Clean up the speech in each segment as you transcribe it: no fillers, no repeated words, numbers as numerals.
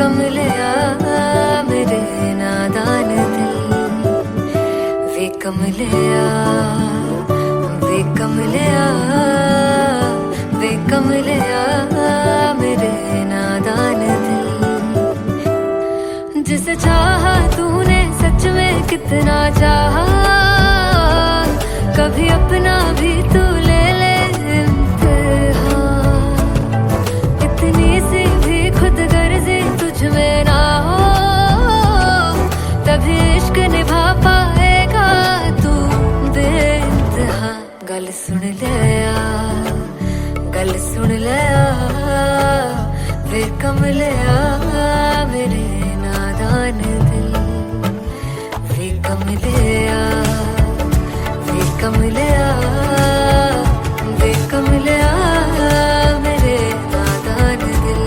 कमलिया मेरे नादान दिल, वे कमलिया, वे कमलिया, वे कमलिया मेरे नादान दिल। जिसे चाहा तूने सच में कितना चाहा, कभी अपना भी तू ले ले इम्तिहान। इतनी सी भी खुद गर्जी तुझ में ना हो, तभी इश्क निभा पाएगा तू बेइंतहा। गल सुन लिया, गल सुन लिया, वे कमलिया मेरे नादान दिल, वे कमलिया, वे कमलिया, वे कमलिया मेरे नादान दिल।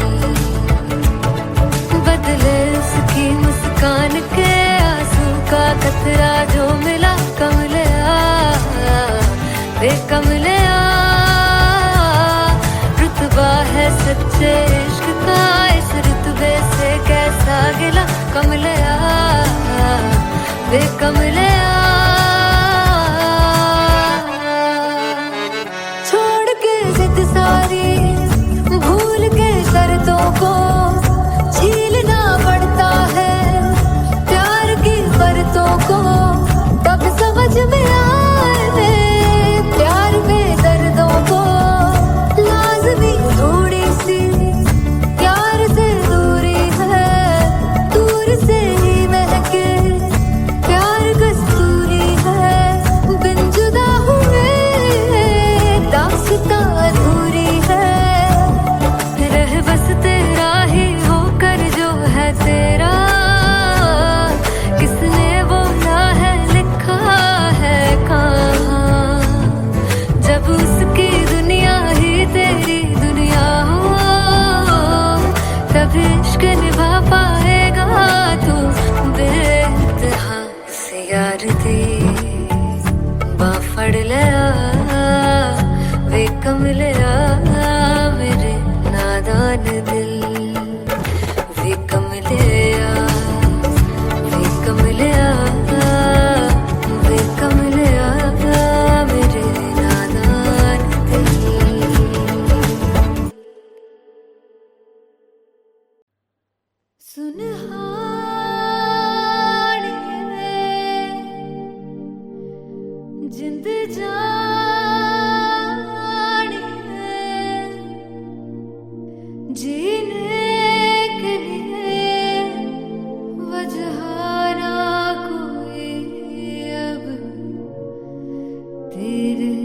बदले उसकी मुस्कान के आंसू का कतरा जो मिला कमलिया, वे कमलिया। रुतबा है सच्चे इश्क का, इस रुतबे से कैसा गिला कमलिया, वे कमलिया। छोड़ के जिद सारी, भूल के शर्तों को, झीलना पड़ता है प्यार की परतों को। तब समझ में आए प्यार में दर्दों को, लाज़मी थोड़ी सी प्यार से दूरी है, दूर से ही महके प्यार कस्तूरी है। बिन जुदा हुए दास्तां अधूरी है, रह बस तेरा ही होकर जो है तेरा। किसने बोला है लिखा है कहाँ, जब उसकी दुनिया ही तेरी दुनिया हो, तब इश्क निभा पाएगा तू बेइंतहा। से यार दी बां फड़ लिया, वे कमलिया मेरे नादान दिल, वे कमलिया, वे कमलिया, वे कमलिया मेरे नादान दिल। सुनहानिए जिंद जानिए, जीने के लिए वजह ना कोई अब तेरे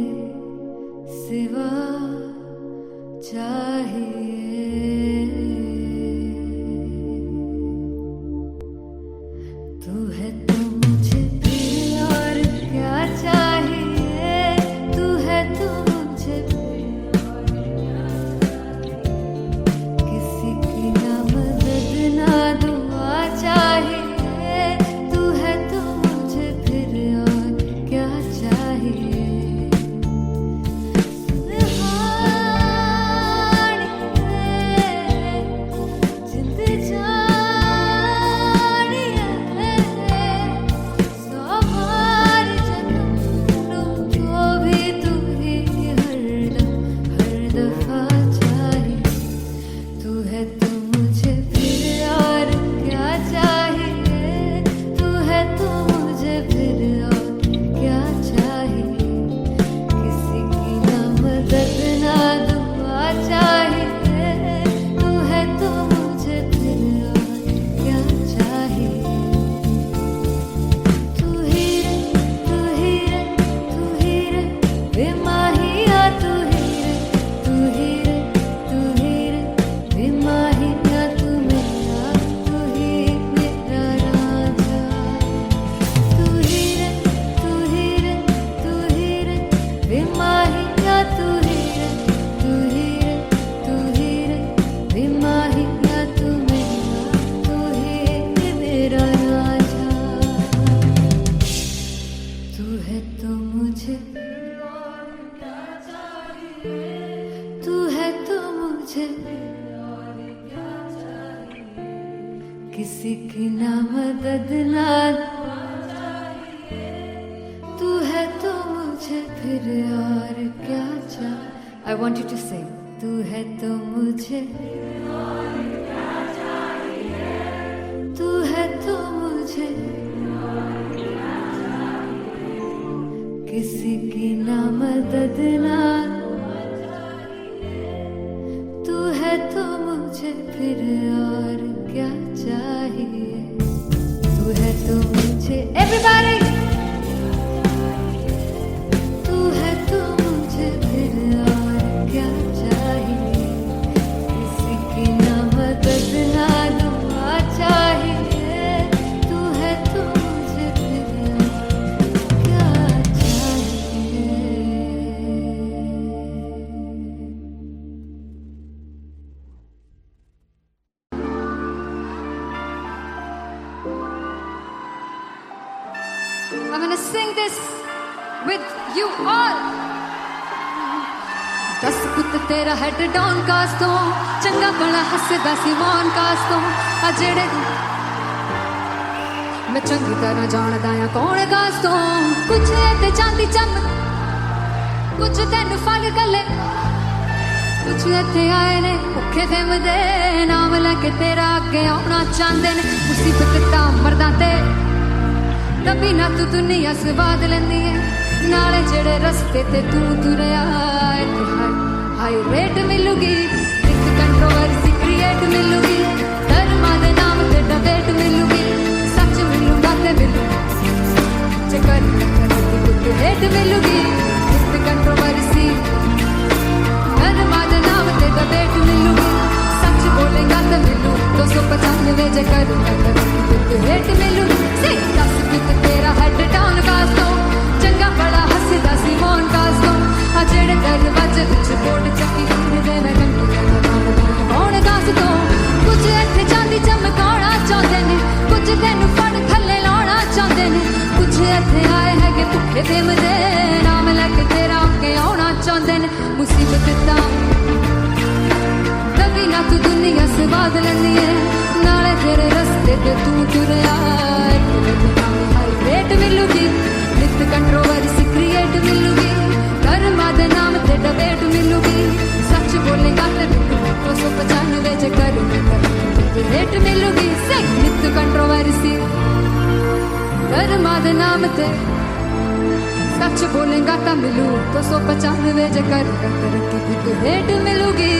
सिवा चाहिए। किसी की ना मदद ना तू है तो मुझे फिर और क्या चाहिए। I want you to sing. तू है तो मुझे तू है तो मुझे किसी की ना मदद ना तू है तो मुझे फिर और क्या चाहिए। तू है तो मुझे everybody तू है तो मुझे फिर और क्या चाहिए। किसी की ना मदद ना दुआ चाहिए। तू है तो मुझे फिर और क्या चाहिए। I'm gonna sing this with you all. दस पुत तेरा हेड डाउन कास तो चंगा बड़ा हसदा सी मौन कास तो आ जेड़े मैं चंगी तरह जानदा आ कौन कास तो कुछ ते चांदी चम कुछ तेन फल गले कुछ इत्थे आए ने भुखे फिमदे नाम लैके तेरा अगे आउणा चाहंदे ने। मुसीबत तां मरदा ते तभी ना तू दुनिया स्वाद लेंदी है नाले जेड़े रस्ते ते तू तुरया हाई रेट मिलूगी एक कंट्रोवर्सी क्रिएट मिलूगी धर्मा दे नाम ते डिबेट मिलूगी सच मिलूगा ते मिलू जे कर कुछ रेट मिलूगी एक कंट्रोवर्सी धर्मा दे नाम ते डिबेट मिलूगी सच बोलेगा ते मिलू 295 जे करूंगा ते रेट मिलूगी। दस पित तेरा हेड डाउन कास तो चंगा बड़ा हसदा सी मौन कास तो आ जेड़े दरवाजे विच बोर्ड चक्की दे मैं कौन कास तो कुछ इत्थे चांदी चमकाउणा चाहंदे ने कुछ तैनू फड़ थल्ले लाउणा चाहंदे ने कुछ इत्थे आए हैगे भुखे फिमदे नाम लैके तेरा अगे आउणा चाहंदे ने। मुसीबत तां तभी ना तू दुनिया स्वाद लैंदी है नाले तेरे रस्ते ते तू तुरया रेट मिलूगी नित कंट्रोवर्सी क्रिएट मिलूगी धर्मा दे नाम ते डिबेट मिलूगी सच बोलेगा ते 295 जे करूंगा रेट मिलूगी। नित कंट्रोवर्सी धर्मा दे नाम ते सच बोलेगा ता मिलू 295 जे करूंगा तरक्की रेट मिलूगी।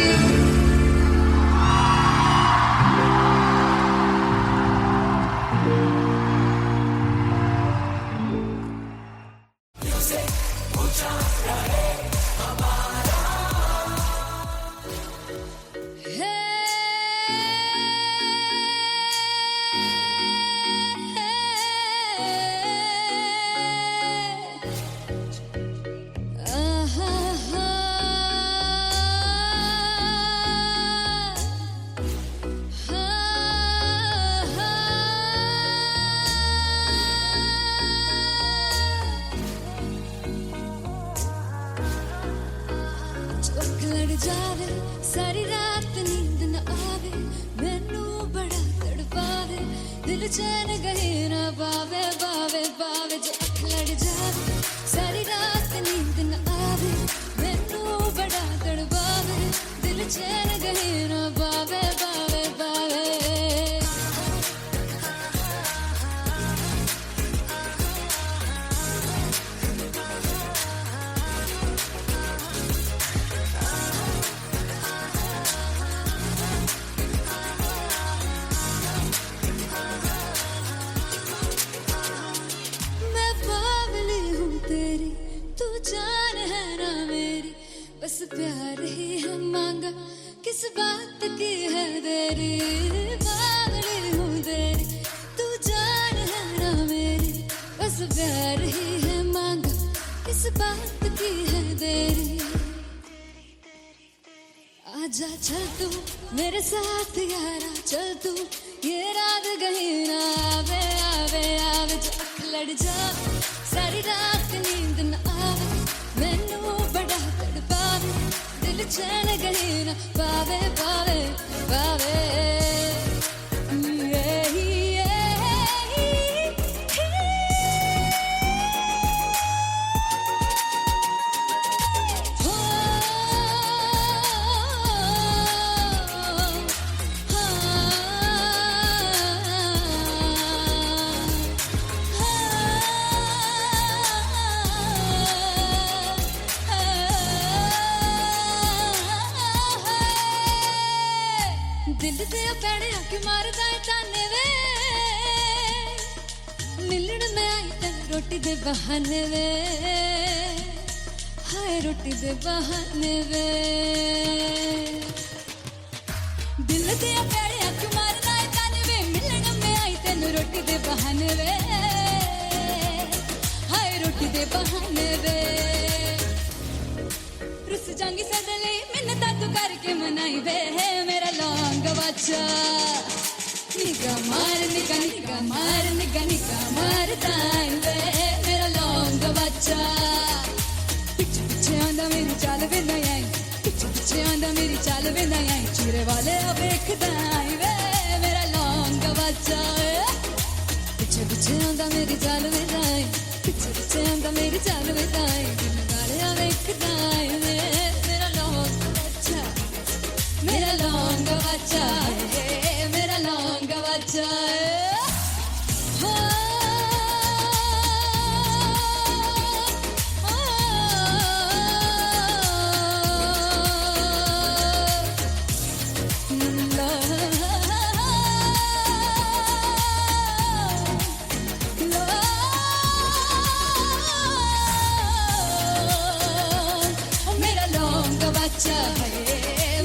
सारी रात नींद न आवे मैनू बड़ा तड़पावे दिल चैन गहे ना पावे पावे पावे जो अख लड़ जावे सारी रात नींद न आवे मैनू बड़ा तड़पावे दिल चैन गहे ना पावे पावे पावे। बस प्यार ही है मांगा किस बात की है देरी बावड़ी हूँ तेरी तू जान है ना मेरी बस प्यार ही है मांगा किस बात की है देरी। आजा चल तू मेरे साथ यारा चल तू ये रात गही ना आवे आवे आवे जो अख लड़ जावे सारी रात नींद न आवे मैनू बड़ा तड़पावे दिल चैन गही ना पावे पावे पावे। क्यों मारदा है ताने वे मिलन मैं आई तेन रोटी दे बहाने वे हाय रोटी दे बहाने वे दिल दिया पैड़िया क्यों मारदा है ताने वे मिलन मैं आई तेन रोटी दे बहाने वे हाय रोटी दे बहाने वे रुस जांगी सदले मिन्नता तू करके मनाई वे मेरा लौंग बच्चा निगा मार दाई वे मेरा लौंग बच्चा पिछे पिछे आंदा मेरी चाल वे नहीं आई पिछे पिछे आंदा मेरी चाल वे नहीं आई चूरे वाले वेखदा आई वे मेरा लौंग बच्चा पिछे पिछे आंदा मेरी चाल वे नहीं आई पिछे पिछे आंदा मेरी चाल वे नहीं आई दिल वाले वेखदा आई वे मेरा लौंग बच्चा मेरा लौंग बच्चा मेरा लौंग बच्चा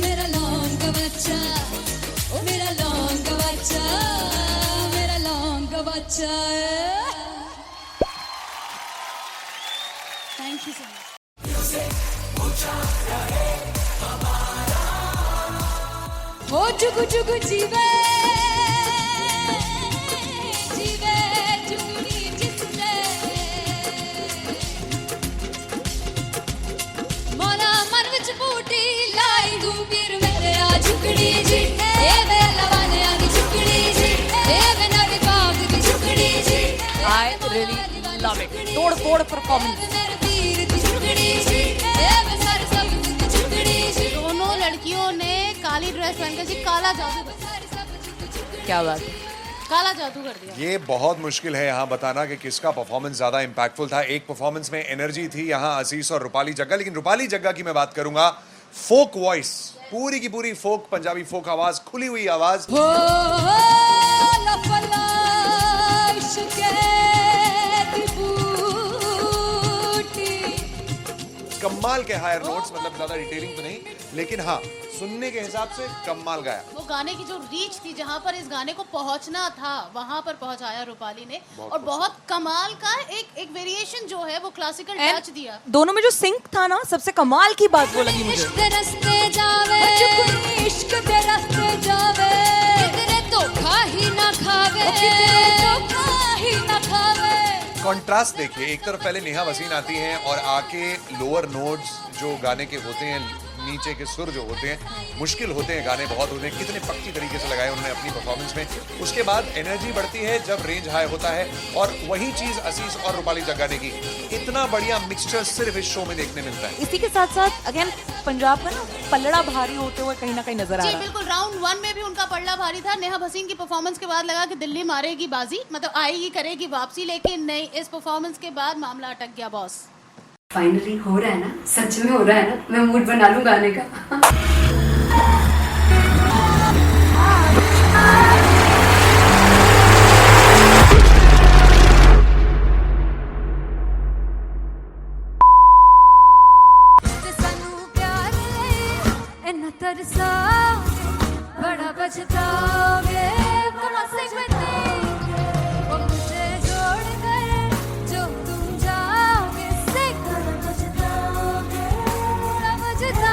मेरा लौंग बच्चा ओ मेरा लौंग बच्चा मेरा लौंग बच्चा थैंक यू सो मच ओ जुगु जुगु जीवे जीवे जुगनी जिसने मोला मन विच बूटी लाई तू वीर मेरे आ झुकड़ी जी ए वे लवाने आ दी झुकड़ी जी ए वे नवी बाग दी झुकड़ी जी I really love it. तोड़ फोड़ परफॉर्मेंस। मेरे वीर दी झुकड़ी जी ए वे सारे सब दी झुकड़ी जी दोनों लड़कियों ने काली ड्रेस पहनकर जी काला जादू क्या बात है। काला जादू कर दिया। ये बहुत मुश्किल है यहाँ बताना कि किसका परफॉर्मेंस ज्यादा इंपैक्टफुल था। एक परफॉर्मेंस में एनर्जी थी यहाँ असीस और रूपाली जग्गा, लेकिन रूपाली जग्गा की मैं बात करूंगा फोक वॉइस, पूरी की पूरी फोक पंजाबी फोक आवाज, खुली हुई आवाज। हो लफला इश्क़ दी बूटी कमाल के हायर नोट्स, मतलब ज्यादा डिटेलिंग तो नहीं, लेकिन हाँ सुनने के हिसाब से कमाल गाया। वो गाने की जो रीच थी, जहाँ पर इस गाने को पहुंचना था वहां पर पहुंचाया रूपाली ने, और बहुत कमाल का एक वेरिएशन जो है वो क्लासिकल टच दिया। दोनों में जो सिंक था ना, सबसे कमाल की बात वो लगी मुझे। इश्क़ दे रस्ते जावे इश्क़ दे रस्ते जावे किधरे धोखा ही ना खावे किधरे धोखा ही ना खावे। कॉन्ट्रास्ट देखिए, एक तरफ पहले नेहा वसीन आती हैं और आके लोअर नोट्स जो गाने के होते हैं, नीचे के सुर जो होते हैं, मुश्किल होते हैं, गाने बहुत होते हैं, कितने पक्की तरीके से लगाए उन्होंने अपनी परफॉर्मेंस में। उसके बाद एनर्जी बढ़ती है जब रेंज हाई होता है, और वही चीज असीस और रूपाली जग्गा ने की। इतना बढ़िया मिक्सचर सिर्फ इस शो में देखने मिलता है। इसी के साथ साथ अगेन पंजाब का ना पलड़ा भारी होते हुए कहीं ना कहीं नजर आ जी रहा है। बिल्कुल, राउंड 1 में भी उनका पलड़ा भारी था। नेहा भसीन की परफॉर्मेंस के बाद लगा कि दिल्ली मारेगी बाजी, मतलब आएगी करेगी वापसी, लेकिन नहीं, इस परफॉर्मेंस के बाद मामला अटक गया बॉस। फाइनली हो रहा है ना, सच में हो रहा है ना, मैं मूड बना लूं गाने का। तरसा बड़ा पछताओगे कहाँ से बचेंगे वो मुझे छोड़ कर जो तुम जाओगे से बड़ा पछताओगे बड़ा पछताओगे।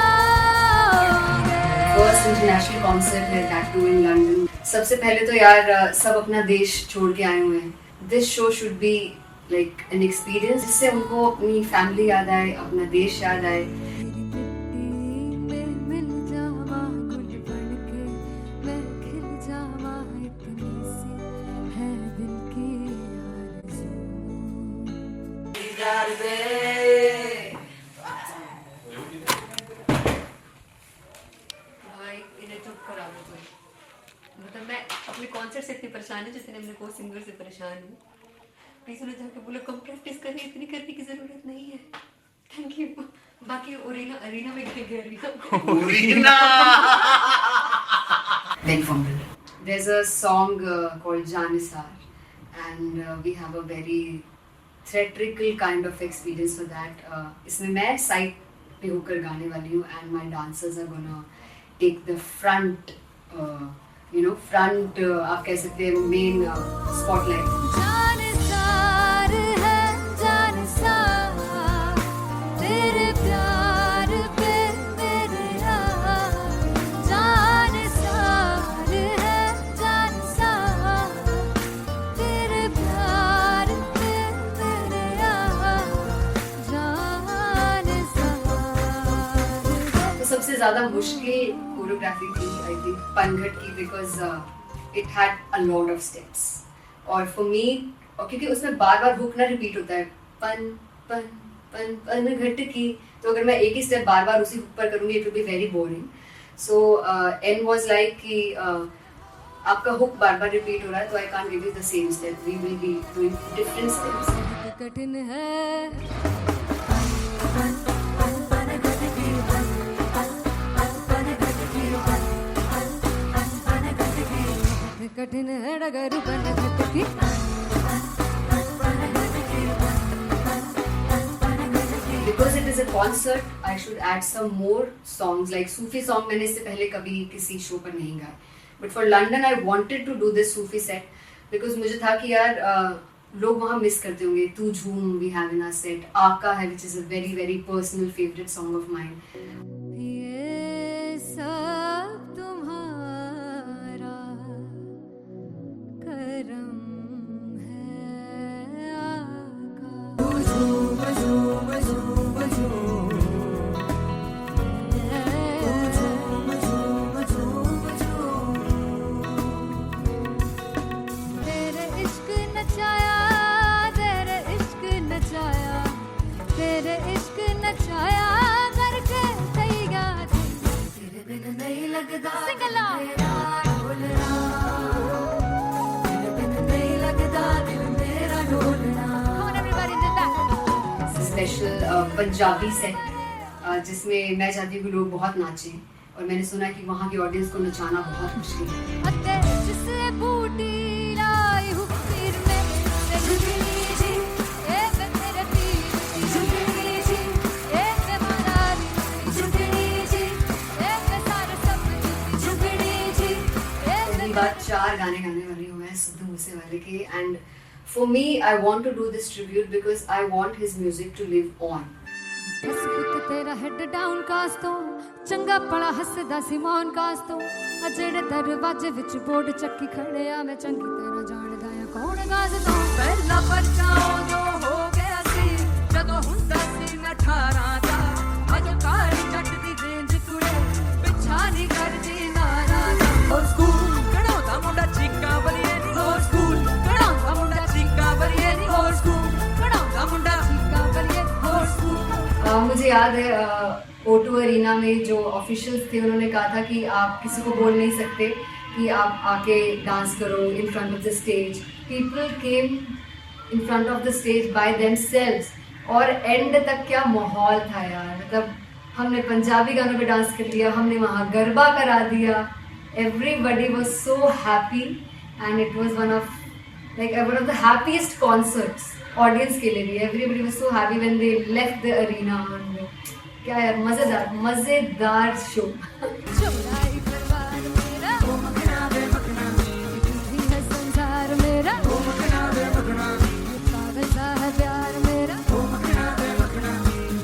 फर्स्ट इंटरनेशनल कॉन्सर्ट है दैट टू इन लंदन। सबसे पहले तो यार सब अपना देश छोड़ के आए हुए हैं। This show should be like an experience, जिससे उनको अपनी फैमिली याद आए, अपना देश याद आए। भाई इन्हें चुप करा दो कोई, मतलब मैं अपने कॉन्सर्ट से इतनी परेशान हूँ जितने अपने को सिंगर से परेशान हूँ। प्लीज उन्हें जाके बोलो कम प्रैक्टिस करनी, इतनी करने की जरूरत नहीं है। Thank you. बाकी अरीना में गए arena very formal. there's a song called Janisar, and we have a very theatrical kind of experience for that. इसमें मैं side पे होकर गाने वाली हूँ, and my dancers are gonna take the front, front आप कह सकते हैं main spotlight. जानसार है जानसार तेरे प्यार पे मेरे यार जानसार है जानसार तेरे प्यार पे मेरे यार जानसार तो सबसे ज़्यादा मुश्किल कोरियोग्राफी थी आई थिंक पनघट की, because it had a lot of steps. और फॉर मी, और क्योंकि उसमें बार बार हुक ना रिपीट होता है, पन पन पन पन घट की, तो अगर मैं एक ही स्टेप बार बार उसी हुक पर करूँगी it will be very boring. So an was like कि आपका हुक बार बार रिपीट हो रहा है, तो I can't give you the same step, we will be doing different steps. कठिन है कठिन है डगर बन घटकी Because it is a concert, I should add some more songs. Like Sufi song मैंने इससे पहले कभी किसी शो पर नहीं गाया. But for London, I wanted to do this Sufi set because मुझे था कि यार लोग वहाँ मिस करते होंगे. तू झूम we have in our set. आका है which is a very very personal favorite song of mine. ये सब तुम्हारा करम है आका. तेरे इश्क नचाया तेरे इश्क नचाया तेरे इश्क नचाया करके तैयार तेरे बिन नहीं लगता सिंगला तेरे बिन नहीं लगता दिल मेरा ढोलना. Come on everybody do that. Special Punjabi set जिसमें मैं चाहती हूँ कि लोग बहुत नाचें, और मैंने सुना कि वहाँ की ऑडियंस को नचाना बहुत मुश्किल है. अते जिससे बूटी लाई हूँ पीर में जुगनी जी ए वे मेरे पीर जुगनी जी ए वे मरारी जुगनी जी ए वे सारे सब जुगनी जी ए वे पहली बार 4 गाने गाने वाली हूँ मैं सिद्धू मूसेवाले के, and for me I want to do this tribute because I want his music to live on. बस पुत तेरा हेड डाउन कास तो चंगा पड़ा हसदा सिमोन कास तो अजड़े दरवाजे विच बोर्ड चक्की खड़े आ मैं चंगी तरह जानदा आ कौन गाज तो पहला बच्चा जो हो गया सी जदों हुंदा सी मैं 18 दा अज काली जट दी रेंज कुड़े पिछा नहीं करदी नारा दा. हो स्कूल कढ़ाउंदा मुंडा चीका बलिए नी हो स्कूल कढ़ाउंदा मुंडा चीका बलिए नी हो स्कूल कढ़ाउंदा मुंडा चीका बलिए हो स्कूल. मुझे याद है O2 अरीना में जो ऑफिशियल्स थे उन्होंने कहा था कि आप किसी को बोल नहीं सकते कि आप आके डांस करो in front of the stage. People came in front of the stage by themselves, और एंड तक क्या माहौल था यार. मतलब हमने पंजाबी गानों पे डांस कर लिया, हमने वहाँ गरबा करा दिया. Everybody was so happy and it was one of the happiest concerts audience के लिए भी. Everybody was so happy when they left the arena. क्या यार मजेदार शो. चौड़ाई परिवार मेरा ओ मखना बे मखना तू है संसार मेरा ओ मखना बे मखना पागल सा है प्यार मेरा ओ मखना बे मखना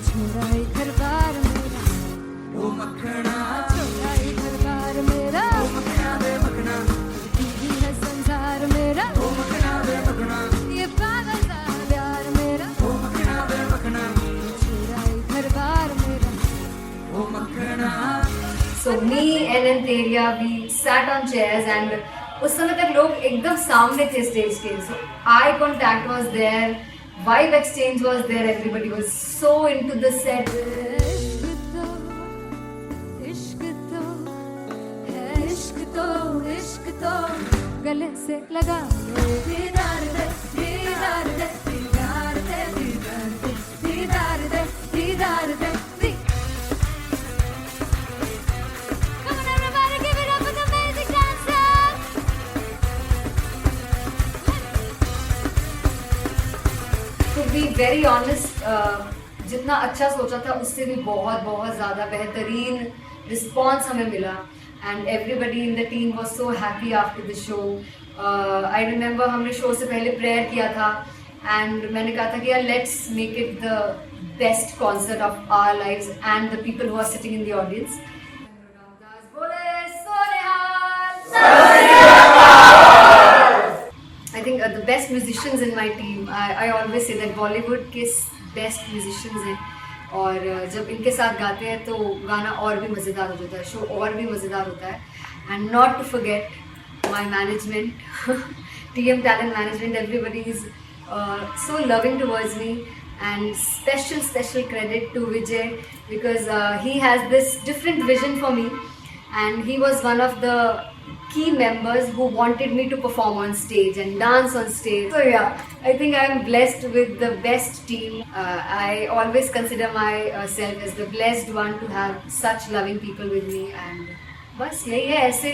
चौड़ाई परिवार मेरा ओ मखना चौड़ाई परिवार मेरा ओ मखना बे मखना तू है संसार मेरा ओ मखना बे मखना ये पागल सा है प्यार मेरा ओ मखना बे मखना चौड़ाई परिवार मेरा. So me and Anteria, we sat on chairs and उस समय तक लोग एकदम सामने थे स्टेज के. So eye contact was there, vibe exchange was there, everybody was so into the set. इश्क तो गले से लगा दीदार दे दीदार दे दीदार दे दीदार दे दीदार दे. Come on everybody, give it up for the amazing dancers. Be very honest, जितना अच्छा सोचा था उससे भी बहुत बहुत ज़्यादा बेहतरीन रिस्पॉन्स हमें मिला and everybody in the team was so happy after the show. I remember हमने शो से पहले प्रेयर किया था एंड मैंने कहा था कि यार let's make it the best concert of our lives and the people who are sitting in the audience. I think the best musicians in my team. I always say that Bollywood के best musicians हैं और जब इनके साथ गाते हैं तो गाना और भी मज़ेदार हो जाता है, शो और भी मज़ेदार होता है. And not to forget my management, TM Talent Management. Everybody is so loving towards me, and special credit to Vijay because he has this different vision for me, and he was one of the key members who wanted me to perform on stage and dance on stage. So yeah, I think I am blessed with the best team. I always consider myself as the blessed one to have such loving people with me. And बस यही है, ऐसे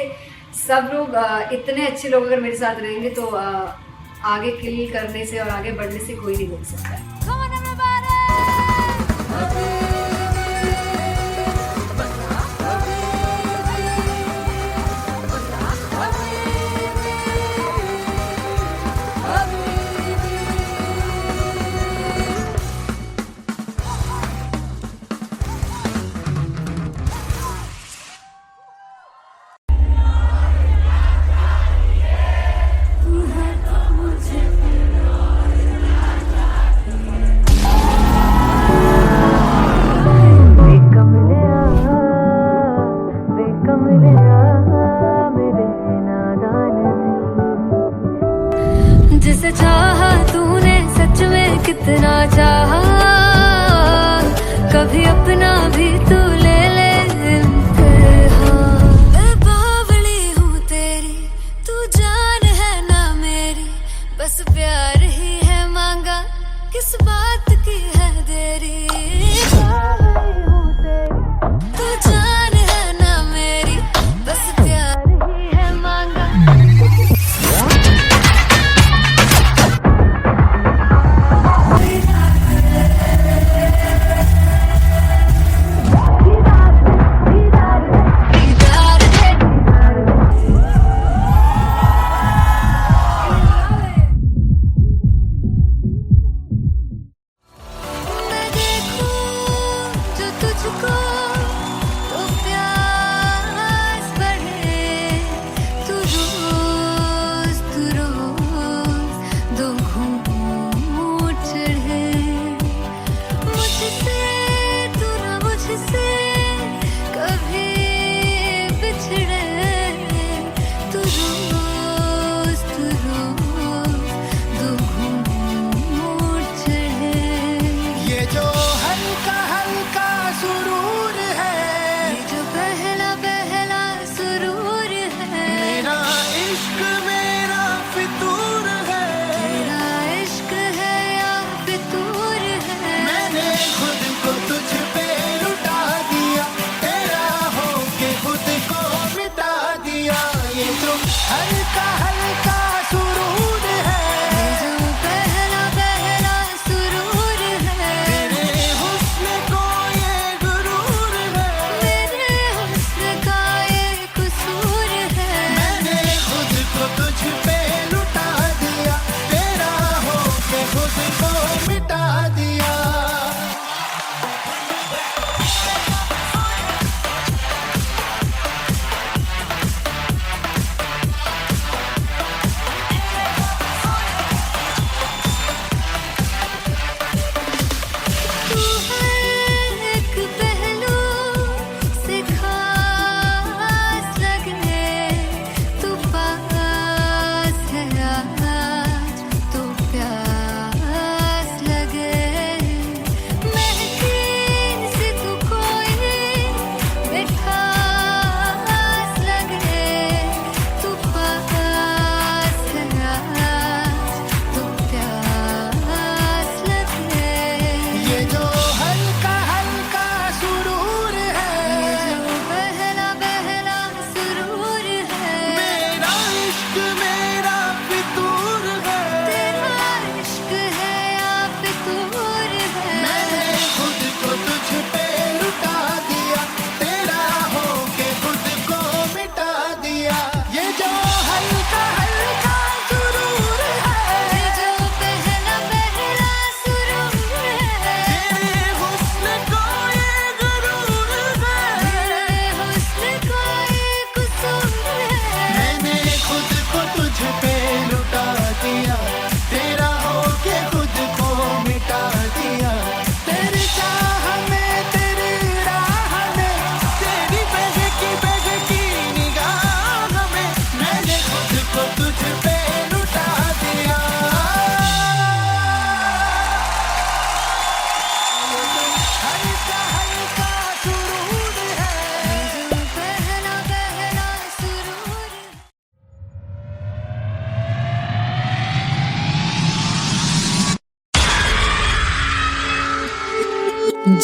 सब लोग इतने अच्छे लोग अगर मेरे साथ रहेंगे तो आगे किल करने से और आगे बढ़ने से कोई नहीं रोक सकता है. जिसे चाहा तूने सच में कितना चाहा, कभी अपना भी तू ले ले इम्तिहान. मैं बावली हूँ तेरी, तू जान है ना मेरी, बस प्यार ही है मांगा, किस बात की है देरी. बावली हूँ तेरी, तू जान है ना मेरी, बस प्यार ही है मांगा.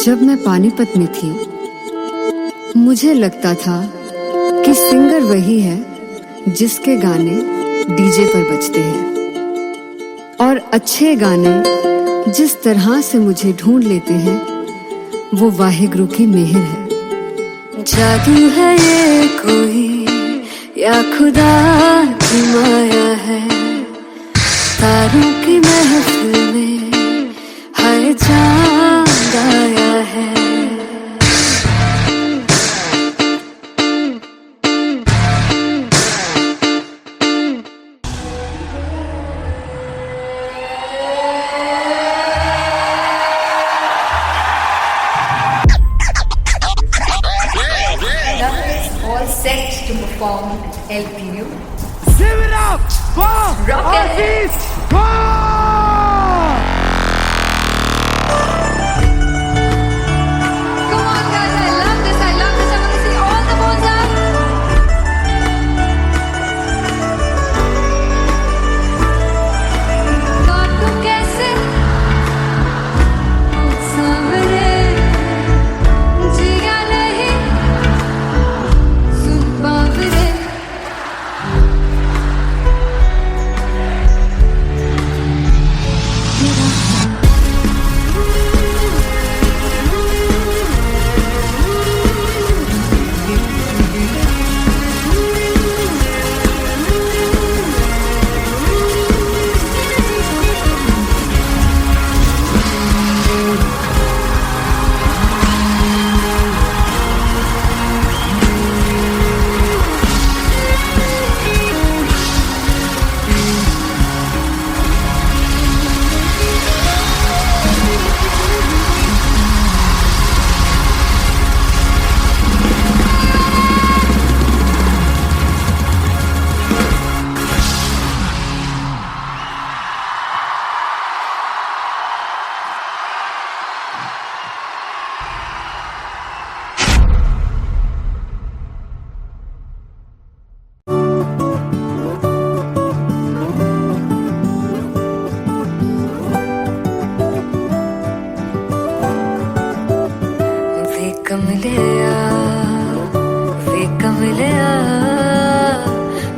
जब मैं पानीपत में थी मुझे लगता था कि सिंगर वही है जिसके गाने डीजे पर बजते हैं, और अच्छे गाने जिस तरह से मुझे ढूंढ लेते हैं वो वाहिगुरु की मेहर है। जादू है ये कोई या खुदा की माया है, तारों की महफिल में हर चांद आया है। All set to perform LPU. Give it up for Rock and Artist One! Come on guys, I love this. I want to see all the balls up. काटूं कैसे सामने जिया नहीं सुन पावरे।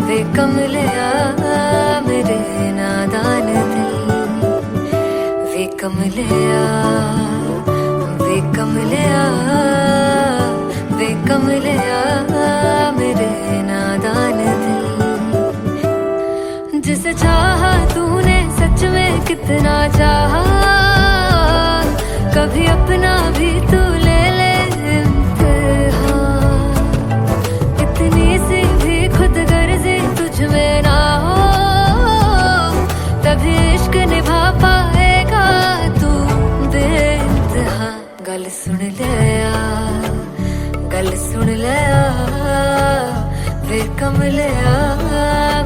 वे कमलिया मेरे नादान दिल, वे कमलिया वे कमलिया वे कमलिया मेरे नादान दिल। जिसे चाहा तूने सच में कितना चाहा, कभी अपना भी तू ले ले इम्तिहान। इतनी सी भी खुद गर्जी तुझ में ना हो, तभी इश्क निभा पाएगा तू बेइंतहा। गल सुन ले गल सुन ले वे कमलिया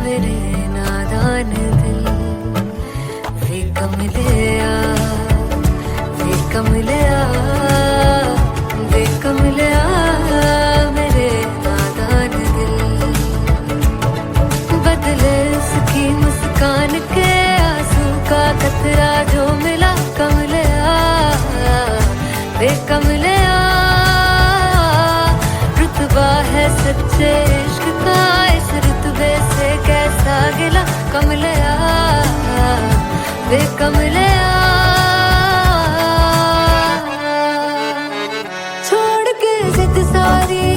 मेरे नादान दिल, वे कमलिया वे कमलिया वे कमलिया मेरे नादान दिल। बदले उसकी मुस्कान के आंसू का कतरा जो मिला कमलिया वे कमलिया। रुतबा है सच्चे इश्क का इस रुतबे से कैसा गिला कमलिया वे कमलिया। छोड़ के जिद सारी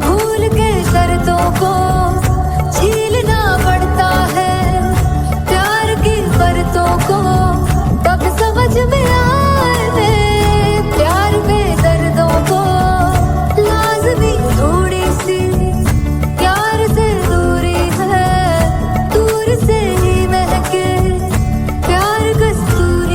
भूल के शर्तों को झीलना पड़ता है प्यार की शर्तों को, तब समझ में आए प्यार में दर्दों को। लाज़मी थोड़ी सी प्यार से दूरी है, दूर से ही महके प्यार कस्तूरी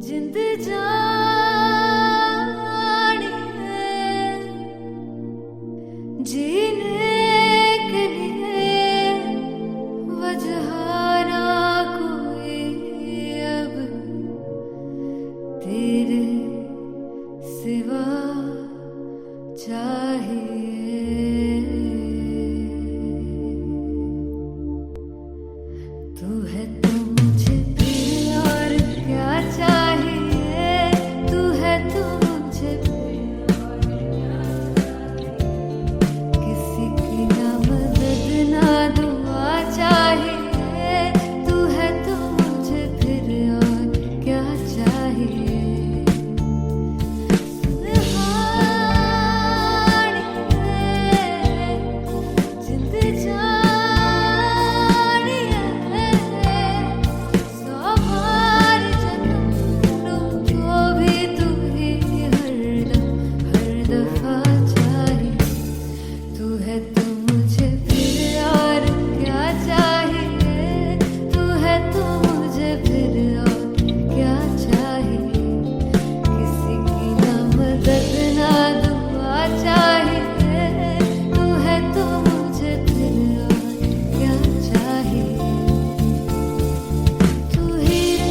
जिंद जानी है जीने के लिए वजह ना कोई अब तेरे सिवा चाहिए। तू है तो मुझे फिर और क्या चाहिए, तू है तो मुझे फिर और क्या चाहिए। किसी की ना मदद ना दुआ चाहिए, तू है तो मुझे फिर और क्या चाहिए। सुनहानी है जिंद जानी है, सौ बार जन्म लूं तो भी तू ही हरदम हर दफा चाहिए। तू है तो मुझे फिर और क्या चाहिए, तू है तो मुझे फिर और क्या चाहिए। किसी की ना मदद ना दुआ चाहिए, तू है तो मुझे फिर और क्या चाहिए। तू ही रे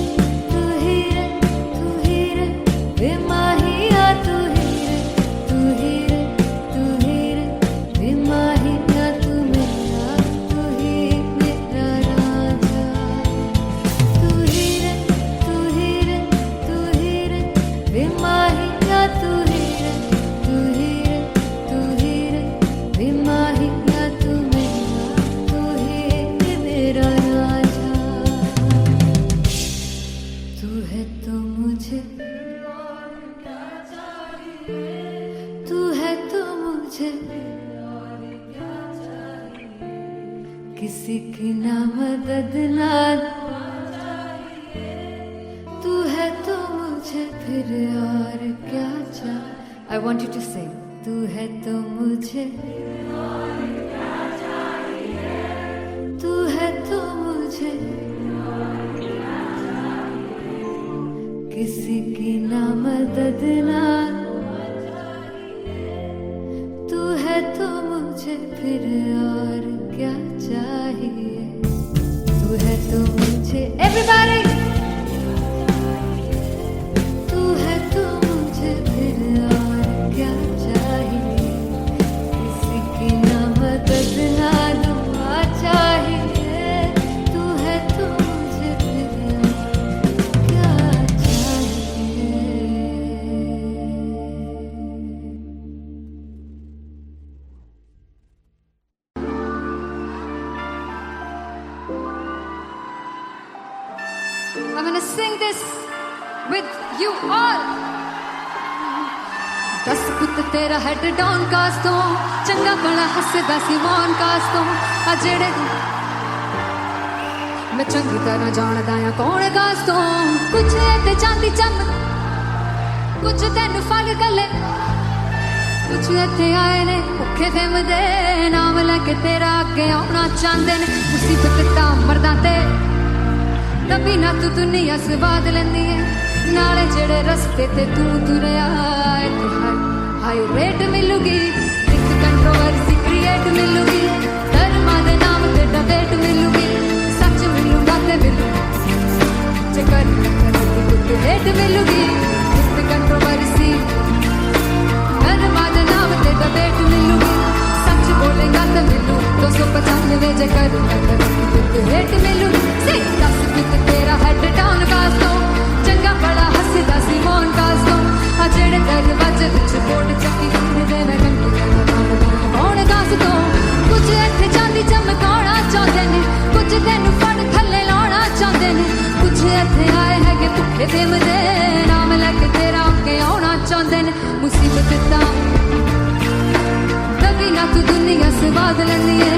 तू ही रे तू ही रे बेमाहिया, तू ही रे तू ही रे तू ही रे बेमाहिया, तू मेरा तू ही मेरा राजा। तू ही रे तू ही रे तू ही रे बेमाहिया, तू ही रे तू ही रे तू ही रे बेमाहिया, तू मेरा तू ही मेरा राजा। तू है तो मुझे तू है तो मुझे किसी की ना मदद ना तू है तो मुझे फिर और क्या चाहिए। I want you to sing. तू है तो मुझे तू है तो मुझे किसी की ना मदद ना तू है तो मुझे फिर और क्या चाहिए। तू है तो मुझे everybody तू है तो मुझे फिर और क्या चाहिए। किसी की ना मदद ना दुआ चाहिए, तू है तो मुझे फिर और क्या चाहिए। I'm gonna sing this with you all. दस पुत तेरा हेड डाउन कास्ट तो चंगा भला हसदा सी मौन कास्ट तो आ जेड़े मैं चंगी तरह जानदा आ कौन कास्ट तो कुछ ते चांदी चम कुछ तेन फल गले कुछ इत्थे आए ने भुखे फिमदे नाम लैके तेरा अगे आउणा चाहंदे ने। मुसीबत तां मरदा ते तभी ना तू दुनिया स्वाद लेंदी है, नाले जेड़े रस्ते ते तू तुरया इत्थे हाई रेट मिलूगी, इक कंट्रोवर्सी क्रिएट मिलूगी, धर्मा दे नाम ते डिबेट मिलूगी, सच मिलूगा ते मिलू जे कर कुछ रेट मिलूगी, इक कंट्रोवर्सी धर्मा दे नाम ते डिबेट मिलूगी, सच बोलेगा ते मिलू 295 जे कर रेट मिलूगी। दस पुत तेरा हेड डाउन कास्तो चंगा बड़ा हसदा सी मौन कास्तो आ जेड़े दरवाजे विच बोर्ड चक्की दे मैं कंकी कौन कास्तो कुछ इत्थे चांदी चमकाउणा चाहंदे ने, कुछ तैनू फड़ थल्ले लाउणा चाहंदे ने, कुछ इत्थे आए हैगे भुखे फिमदे नाम लैके तेरा अगे आउणा चाहंदे ने। मुसीबत तां तभी ना तू दुनिया स्वाद लैंदी है,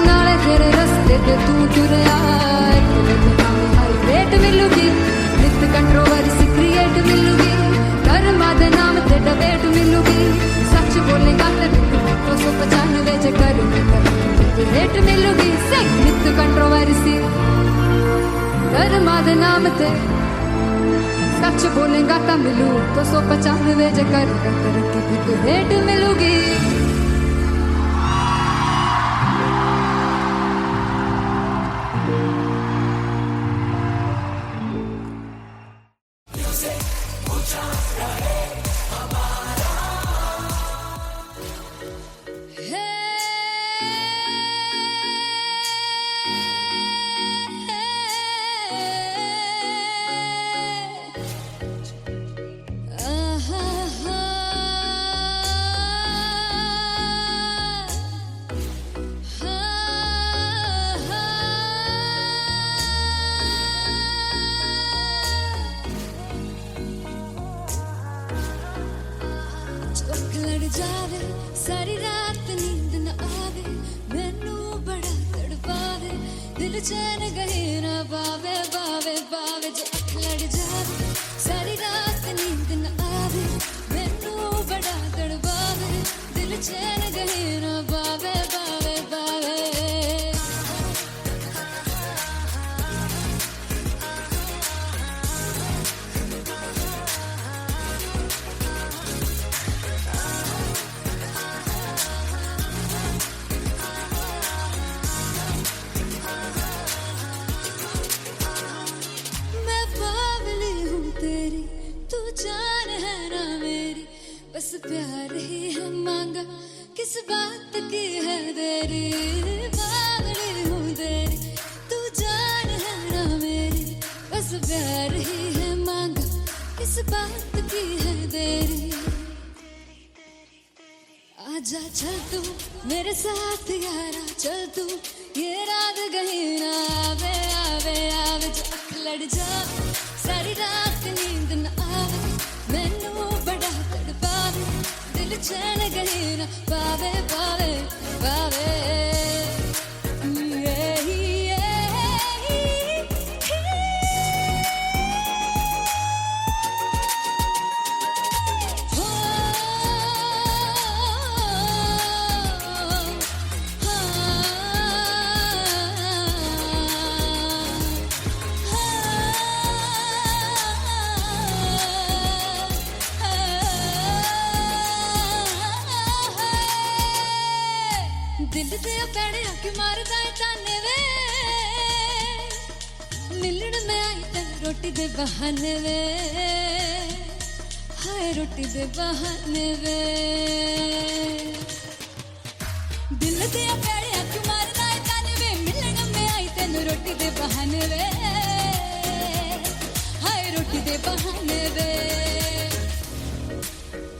नाले तेरे रस्ते ते तू तुरया रेट मिलूगी, नित कंट्रोवर्सी क्रिएट मिलूगी, धर्मा दे नाम ते डिबेट मिलूगी, सच बोलेगा ते 295 जे कर रेट हिट मिलूगी संगीत कंट्रोवर्सी धर्मा दे नाम ते सच बोलेगा तो मिलू 295 जे करेगा तरक्की फिर तो हेट मिलूगी जावे सारी रात नींद न आवे मैनू बड़ा तड़पावे दिल चैन गए ना पावे पावे पावे जो अख लड़ जावे सारी रात नींद न आवे मैनू बड़ा तड़पावे दिल चैन गए ना पावे पावे पावे बस प्यार ही है मांगा किस बात की है देरी बावली हूँ तेरी तू जान है ना मेरी बस प्यार ही है मांगा किस बात की है देरी आजा चल तू मेरे साथ यारा चल तू ये रात कहीं ना आवे आवे आवे जो अख लड़ जावे सारी रात नींद न आवे मैनू बड़ा तड़पावे दिल चैन गए ना पावे पावे पावे दिल ते पैड़े आके मारदा है ताने वे मिलन में आई तेन रोटी दे बहाने वे हाय रोटी दे बहाने वे दिल ते पैड़े आके मारदा है ताने वे मिलन में आई तेन रोटी दे बहाने वे हाय रोटी दे बहाने वे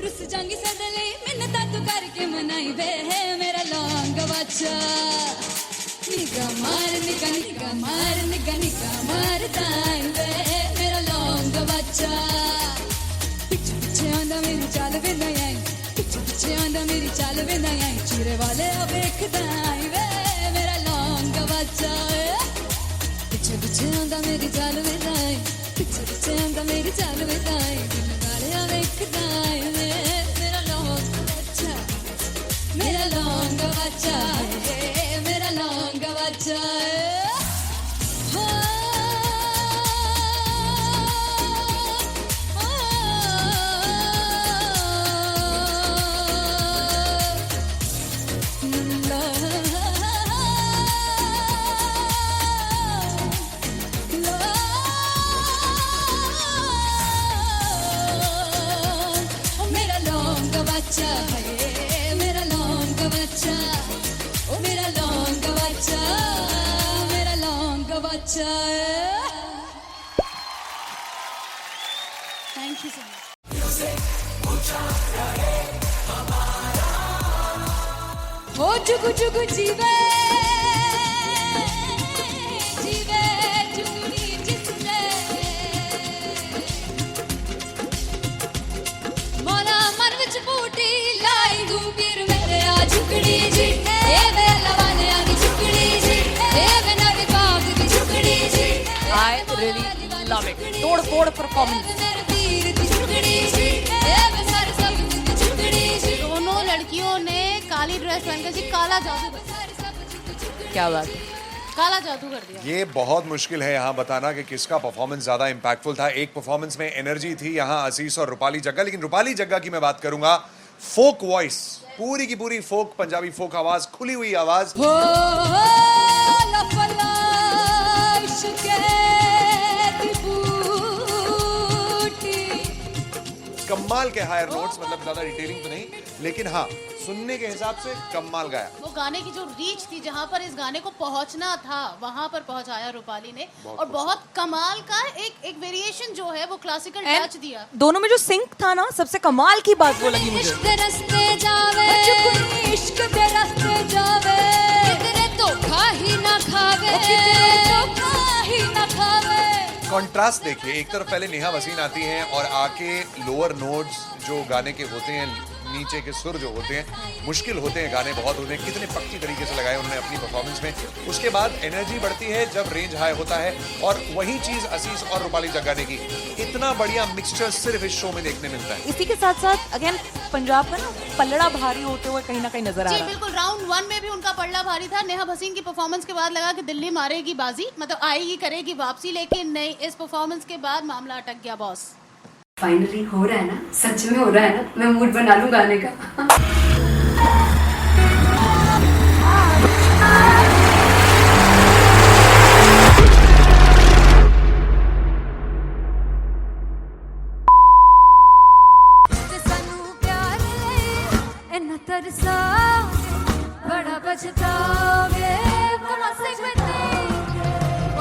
रुस जांगी सदले मिन्नता तू करके मनाई वे मेरा लौंग बच्चा निगा मार निगा निगा मार निगा निगा मार ताई वे मेरा लौंग बच्चा पीछे पीछे आंदा मेरी चाल वे नहीं आई पीछे पीछे आंदा मेरी चाल वे नहीं आई चीरे वाले अब देखदा आई वे मेरा लौंग बच्चा पीछे पीछे आंदा मेरी चाल वे नहीं आई पीछे पीछे आंदा मेरी चाल वे नहीं आई दिल वाले अब देखदा आई वे मेरा लौंग बच्चा मेरा लौंग बच्चा मेरा लौंग बच्चा मेरा लौंग बच्चा मेरा लौंग बच्चा ओ मेरा लौंग बच्चा मेरा लौंग बच्चा थैंक यू सो मच ओ जुगु जुगु जीवे जीवे जुगनी जिसने मोला मन विच बूटी लाई गुबीर मेरे आ झुकड़ी जी ए वेला वाले आ दी झुकड़ी जी ए वे नवी बाग दी झुकड़ी जी I really love it. तोड़ फोड़ परफॉर्मेंस. मेरे वीर दी झुकड़ी जी ए वे सारे सब दी झुकड़ी जी दोनों लड़कियों ने काली ड्रेस पहनकर जी काला जादू सारे सब दी झुकड़ी क्या बात है। काला जादू कर दिया। ये बहुत मुश्किल है यहाँ बताना कि किसका परफॉर्मेंस ज्यादा इंपैक्टफुल था। एक परफॉर्मेंस में एनर्जी थी यहाँ असीस और रूपाली जग्गा, लेकिन रूपाली जग्गा की मैं बात करूंगा, फोक वॉइस, पूरी की पूरी फोक, पंजाबी फोक आवाज, खुली हुई आवाज। कमाल के हायर नोट्स, मतलब ज्यादा डिटेलिंग तो नहीं, लेकिन हाँ सुनने के हिसाब से कमाल गाया। वो गाने की जो रीच थी, जहाँ पर इस गाने को पहुंचना था वहां पर पहुंचाया रूपाली ने, और बहुत कमाल का एक वेरिएशन जो है वो क्लासिकल टच दिया। दोनों में जो सिंक था ना, सबसे कमाल की बात वो लगी मुझे। इश्क दे रस्ते जावे, इश्क दे रस्ते जावे, किधरे धोखा ही ना खावे, धोखा ही ना खावे। कॉन्ट्रास्ट देखिए, एक तरफ पहले नेहा वसीन आती हैं और आके लोअर नोट्स जो गाने के होते हैं, नीचे के सुर जो होते हैं, मुश्किल होते हैं गाने, बहुत होते हैं, कितने पक्की तरीके से लगाए उन्होंने अपनी परफॉर्मेंस में। उसके बाद एनर्जी बढ़ती है जब रेंज हाई होता है, और वही चीज असीस और रूपाली जग्गा ने की। इतना बढ़िया मिक्सचर सिर्फ इस शो में देखने मिलता है। इसी के साथ साथ अगेन पंजाब का ना पल्लड़ा भारी होते हुए कहीं ना कहीं नजर आ जी रहा है। बिल्कुल, राउंड 1 में भी उनका पल्ला भारी था। नेहा भसीन की परफॉर्मेंस के बाद लगा कि दिल्ली मारेगी बाजी, मतलब आएगी, करेगी वापसी, लेकिन नहीं, इस परफॉर्मेंस के बाद मामला अटक गया बॉस। फाइनली हो रहा है ना, सच में हो रहा है ना, मैं मूड बना लूं गाने का। बड़ा पछताओगे, वो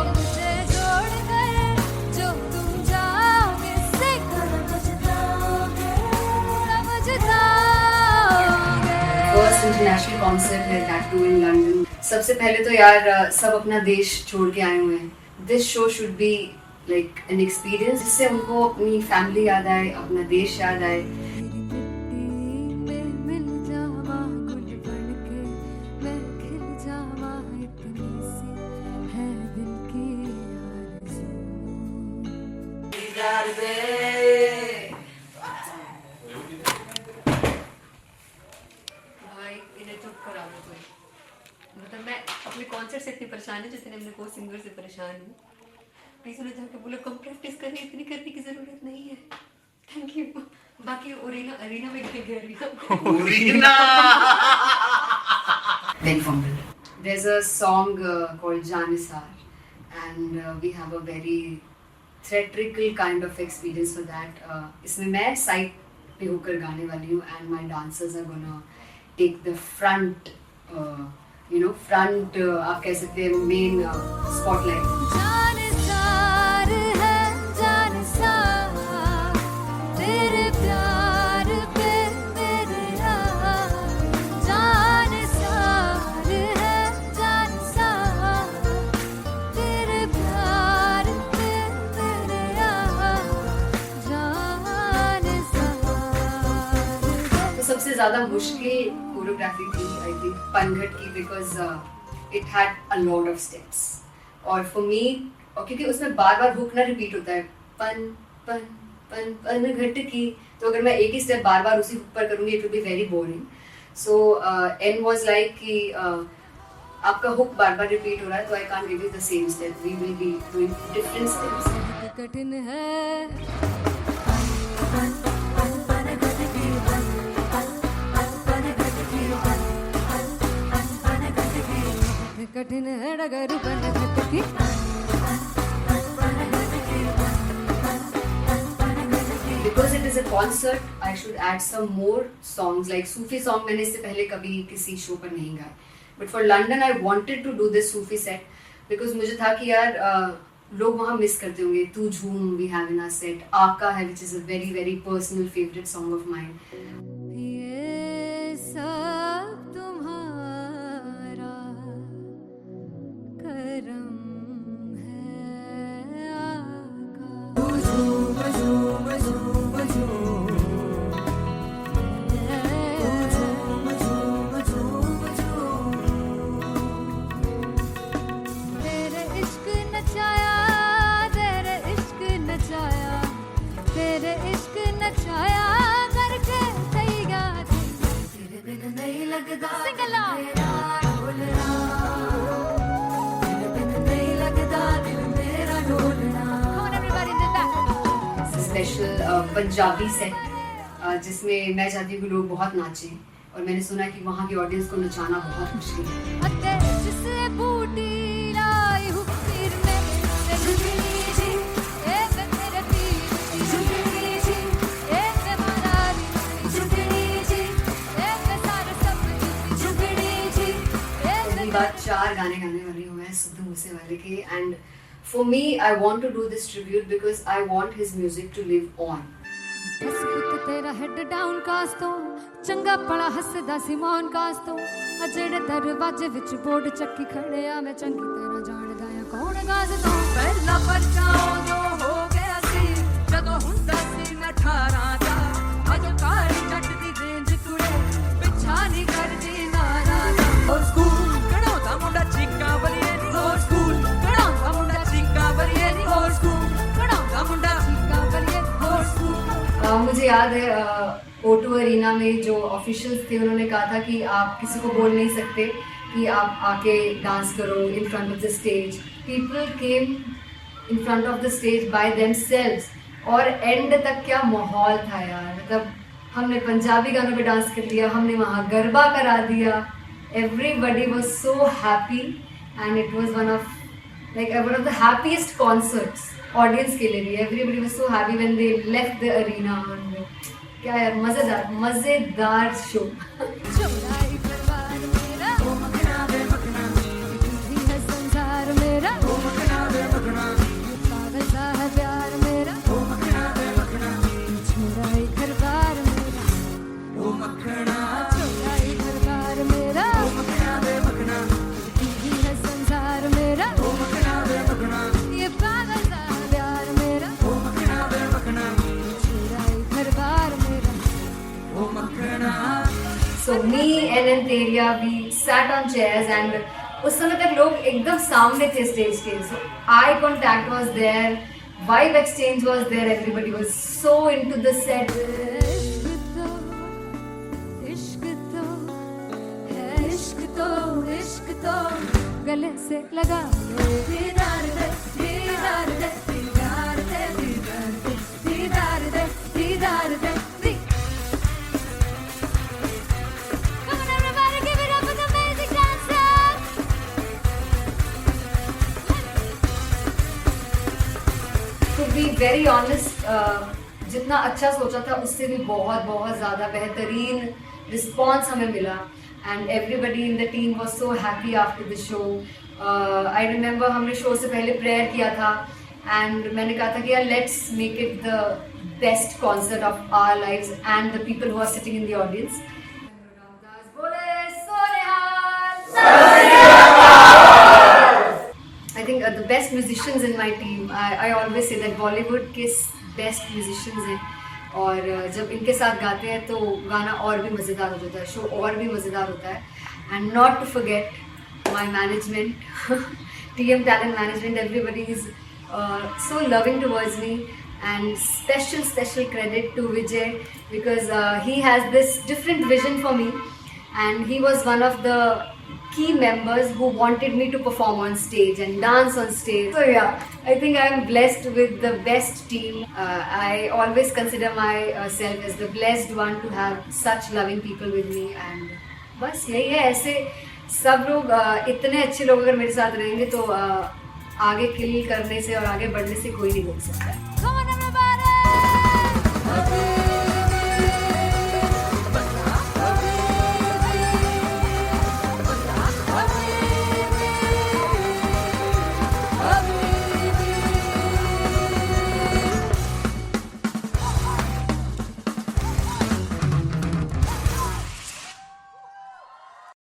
मुझे छोड़ कर जो तुम जाओगे, फर्स्ट इंटरनेशनल कॉन्सर्ट है, दैट टू इन लंदन। सबसे पहले तो यार सब अपना देश छोड़ के आए हुए हैं। This show should be like an experience, जिससे उनको अपनी फैमिली याद आए, अपना देश याद आए। भाई इन्हें चुप करा दो कोई। मतलब मैं अपने कॉन्सर्ट से इतनी परेशान हूँ जितने अपने को सिंगर से परेशान हूँ। प्लीज उन्हें जाके बोलो कम प्रैक्टिस करनी, इतनी करने की जरूरत नहीं है। Thank you. बाकी अरीना में गया Big fumble. There's a song called Janisar, and we have a very theatrical kind of experience for that. इसमें मैं साइड पे होकर गाने वाली हूँ, and my dancers are gonna take the front, front आप कह सकते हैं main spotlight. जानसार है जानसार, तेरे प्यार पे मेरा जानसार है जानसार, तेरे प्यार पे मेरा जानसार। तो सबसे ज़्यादा मुश्किल कोरियोग्राफी थी आई थिंक पनघट की, because it had a lot of steps, और फॉर मी, और क्योंकि उसमें बार बार हुक ना रिपीट होता है, पन पन पन पनघट की, तो अगर मैं एक ही स्टेप बार बार उसी हुक पर करूँगी it will be very boring. So an was like कि आपका हुक बार बार रिपीट हो रहा है, तो I can't give you the same step, we will be doing different steps. कठिन है कठिन है डगर बनघट की। Because it is a concert, I should add some more songs, like Sufi song मैंने इससे पहले कभी किसी शो पर नहीं गाए, but for London I wanted to do this Sufi set because मुझे था कि यार लोग वहाँ मिस करते होंगे। तू झूम we have in our set, आका है which is a very very personal favorite song of mine. ये सब तुम्हारा करम है आका। तेरे इश्क नचाया, तेरे इश्क नचाया, तेरे इश्क नचाया करके तैयार, तेरे बिन नहीं लगता सिंगला। डोलना स्पेशल पंजाबी सेट जिसमें मैं चाहती हूँ कि लोग बहुत नाचें, और मैंने सुना है कि वहाँ की ऑडियंस को नचाना बहुत मुश्किल है। जिससे बूटी लाई हूँ पीर में जुगनी जी ए मेरे पीर जुगनी जी ए मारारी जुगनी जी ए सारे सब जुगनी जी पहली बार 4 गाने गाने वाली हूँ मैं सिद्धू मूसेवाले के, and for me I want to do this tribute because I want his music to live on. बस पुੱਤ तेरा हेड डाउन कास तो चंगा पड़ा हसदा सिमोन कास तो ਜਿਹੜੇ ਦਰਵਾਜ਼ੇ ਵਿੱਚ ਬੋਰਡ ਚੱਕੀ ਖੜਿਆ ਮੈਂ ਚੰਗੀ ਤਰ੍ਹਾਂ ਜਾਣਦਾ ਆ ਕੌਣ ਗਾਸ ਤੋਂ ਪਹਿਲਾ ਪਰਚਾ ਉਦੋਂ ਹੋ ਗਿਆ ਸੀ ਜਦੋਂ ਹੁੰਦਾ ਸੀ ਮੈਂ 18 ਦਾ ਅੱਜ ਕਾਲੀ ਜੱਟ ਦੀ ਰੇਂਜ ਕੁੜੇ ਪਿੱਛਾ ਨਹੀਂ ਕਰਦੀ ਨਾਰਾ ਦਾ ਹੋਰ ਸਕੂਲ ਕਢਾਉਂਦਾ ਮੁੰਡਾ ਚੀਕਾਂ ਬਲੀਏ ਨੀ ਹੋਰ ਸਕੂਲ ਕਢਾਉਂਦਾ ਮੁੰਡਾ ਚੀਕਾਂ ਬਲੀਏ ਨੀ ਹੋਰ ਸਕੂਲ ਕਢਾਉਂਦਾ ਮੁੰਡਾ ਚੀਕਾਂ ਬਲੀਏ ਹੋਰ ਸਕੂਲ। मुझे याद है O2 अरीना में जो ऑफिशियल्स थे उन्होंने कहा था कि आप किसी को बोल नहीं सकते कि आप आके डांस करो in front of the stage. People came in front of the stage by themselves, और एंड तक क्या माहौल था यार, मतलब हमने पंजाबी गानों पे डांस कर लिया, हमने वहाँ गरबा करा दिया, everybody was so happy and it was one of the happiest concerts audience के लिए भी। Everybody was so happy when they left the arena. क्या यार, मजेदार शो। चौराई परिवार मेरा ओ मखना वे मखना भी है संसार मेरा ओ मखना वे मखना पागल सा है प्यार मेरा ओ मखना वे मखना चौराई परिवार मेरा ओ मखना चौराई परिवार मेरा ओ मखना वे मखना भी है संसार मेरा ओ मखना वे मखना ये पागल सा प्यार मेरा ओ मखना वे मखना चौराई परिवार मेरा ओ मखना। So me and Anteria, we sat on chairs and उस समय तक लोग एकदम सामने थे स्टेज के, so eye contact was there, vibe exchange was there, everybody was so into the set. इश्क तो है इश्क तो गले से लगा दीदार दे दीदार दे दीदार दे दीदार दे दीदार दे दीदार दे। Come on everybody, give it up for the amazing dancers. To be very honest, जितना अच्छा सोचा था उससे भी बहुत ज़्यादा बेहतरीन रिस्पॉन्स हमें मिला, and everybody in the team was so happy after the show. I remember हमने शो से पहले प्रेयर किया था, एंड मैंने कहा था कि यार let's make it the best concert of our lives and the people who are sitting in the audience. I think the best musicians in my team, I always say that Bollywood के best musicians हैं, और जब इनके साथ गाते हैं तो गाना और भी मज़ेदार हो जाता है, शो और भी मज़ेदार होता है। And not to forget my management, TM Talent Management, everybody is so loving towards me, and special credit to Vijay because he has this different vision for me, and he was one of the key members who wanted me to perform on stage and dance on stage. So yeah, I think I'm blessed with the best team. I always consider myself as the blessed one to have such loving people with me, and बस यही है। ऐसे सब लोग इतने अच्छे लोग अगर मेरे साथ रहेंगे तो आगे किल करने से और आगे बढ़ने से कोई नहीं रोक सकता है।